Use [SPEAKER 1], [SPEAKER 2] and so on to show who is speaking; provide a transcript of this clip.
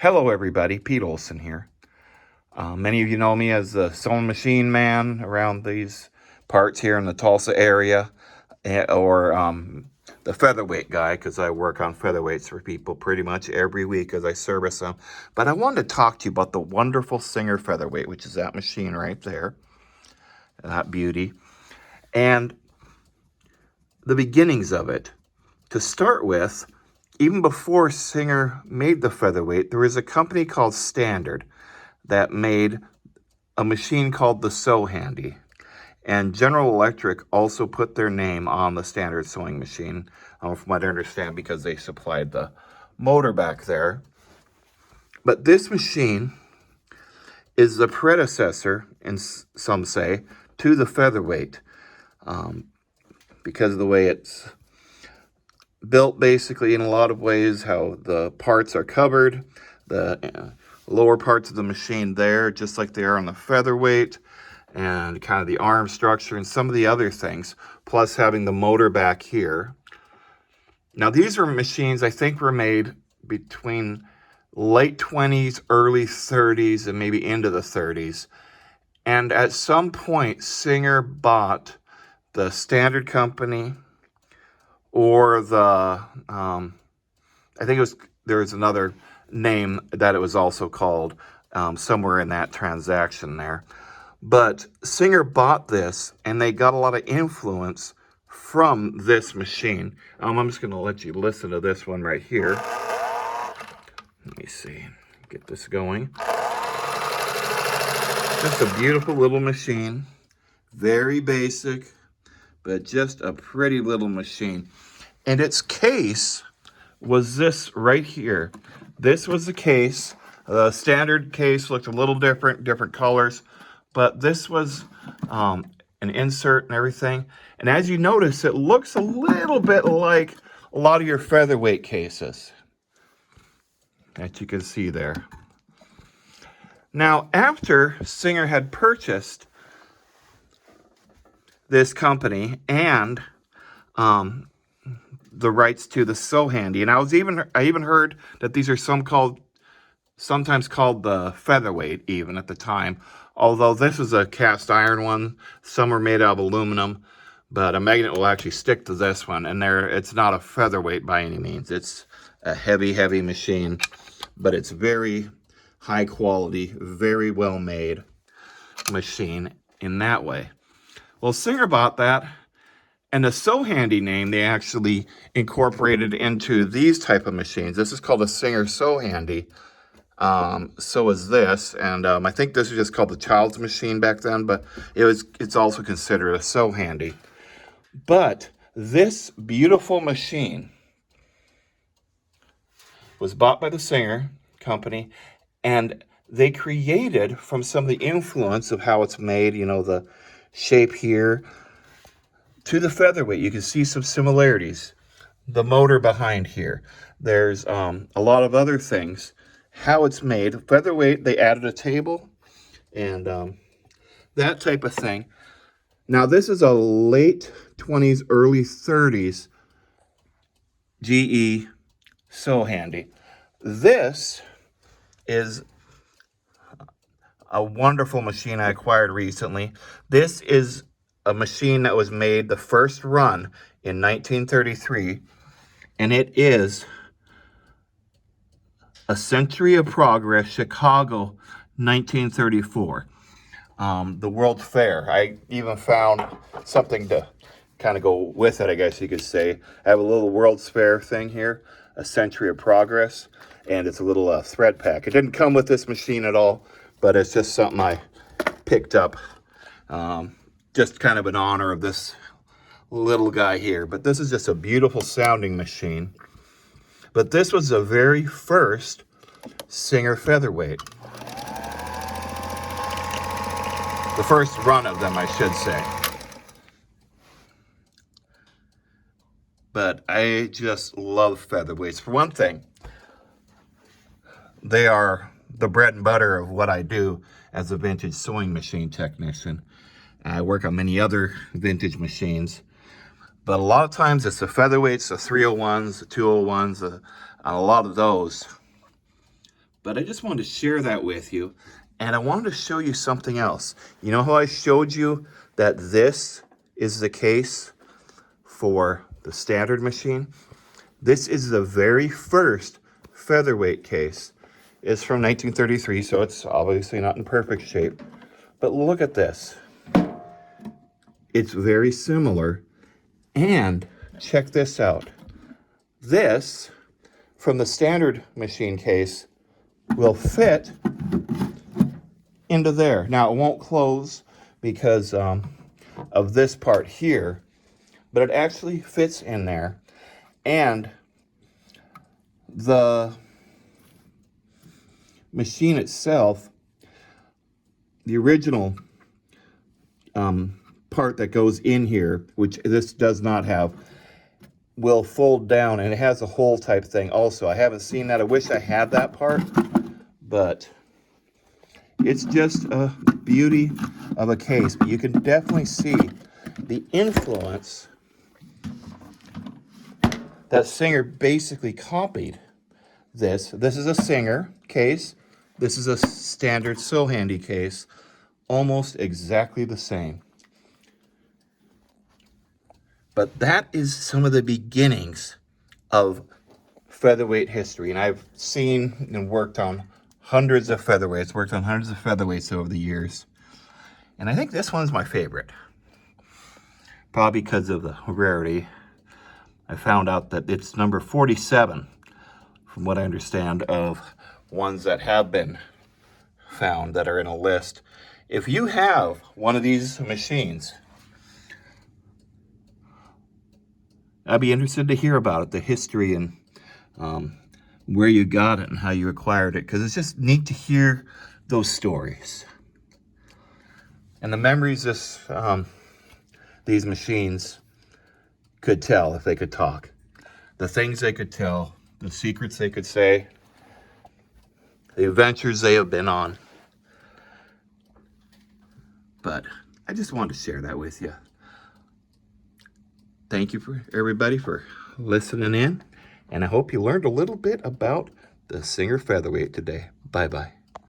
[SPEAKER 1] Hello everybody, Pete Olson here. Many of you know me as the sewing machine man around these parts here in the Tulsa area, or the featherweight guy, because I work on featherweights for people pretty much every week as I service them. But I wanted to talk to you about the wonderful Singer featherweight, which is that machine right there, that beauty, and the beginnings of it. To start with, even before Singer made the featherweight, there was a company called Standard that made a machine called the Sew Handy. And General Electric also put their name on the Standard sewing machine, from what I understand, because they supplied the motor back there. But this machine is the predecessor, and some say, to the featherweight, because of the way it's built, basically, in a lot of ways, how the parts are covered, the lower parts of the machine there, just like they are on the featherweight, and kind of the arm structure and some of the other things, plus having the motor back here. Now, these are machines I think were made between late 20s, early 30s, and maybe into the 30s. And at some point, Singer bought the Standard Company, or the, I think there was another name that it was also called, somewhere in that transaction there. But Singer bought this, and they got a lot of influence from this machine. I'm just going to let you listen to this one right here. Let me see, get this going. Just a beautiful little machine, very basic, but just a pretty little machine. And its case was this right here. This was the case. The Standard case looked a little different colors, but this was an insert and everything. And as you notice, it looks a little bit like a lot of your featherweight cases that you can see there. Now, after Singer had purchased this company and the rights to the Sew Handy, and I even heard that these are sometimes called the featherweight even at the time, although this is a cast iron one. Some are made out of aluminum, but a magnet will actually stick to this one, and it's not a featherweight by any means. It's a heavy machine, but it's very high quality, very well made machine in that way. Well, Singer bought that, and the Sew Handy name they actually incorporated into these type of machines. This is called a Singer Sew Handy. So is this, and I think this was just called the child's machine back then, but it's also considered a Sew Handy. But this beautiful machine was bought by the Singer Company, and they created, from some of the influence of how it's made, the shape here, to the featherweight. You can see some similarities. The motor behind here. There's a lot of other things. How it's made. Featherweight, they added a table and that type of thing. Now, this is a late 20s, early 30s GE Sew Handy. This is a wonderful machine I acquired recently. This is a machine that was made the first run in 1933, and it is a Century of Progress, Chicago, 1934. The World's Fair. I even found something to kind of go with it, I guess you could say. I have a little World's Fair thing here, a Century of Progress, and it's a little thread pack. It didn't come with this machine at all, but it's just something I picked up, just kind of in honor of this little guy here. But this is just a beautiful sounding machine. But this was the very first Singer featherweight. The first run of them, I should say. But I just love featherweights. For one thing, they are the bread and butter of what I do as a vintage sewing machine technician. I work on many other vintage machines, but a lot of times it's the featherweights, the 301s, the 201s, a lot of those But I just wanted to share that with you. And I wanted to show you something else. You know how I showed you that this is the case for the standard machine? This is the very first featherweight case. It's from 1933, so it's obviously not in perfect shape. But look at this. It's very similar. And check this out. This, from the standard machine case, will fit into there. Now, it won't close because of this part here, but it actually fits in there. And the machine itself, the original part that goes in here, which this does not have, will fold down, and it has a hole type thing also. I haven't seen that. I wish I had that part, but it's just a beauty of a case. But you can definitely see the influence that Singer basically copied this. This is a Singer case. This is a standard So Handy case. Almost exactly the same. But that is some of the beginnings of featherweight history. And I've seen and worked on hundreds of featherweights, over the years. And I think this one's my favorite. Probably because of the rarity. I found out that it's number 47, from what I understand, of ones that have been found that are in a list. If you have one of these machines, I'd be interested to hear about it, the history and where you got it and how you acquired it, because it's just neat to hear those stories. And the memories these machines could tell if they could talk. The things they could tell, the secrets they could say, the adventures they have been on. But I just wanted to share that with you. Thank you for everybody for listening in, and I hope you learned a little bit about the Singer Featherweight today. Bye-bye.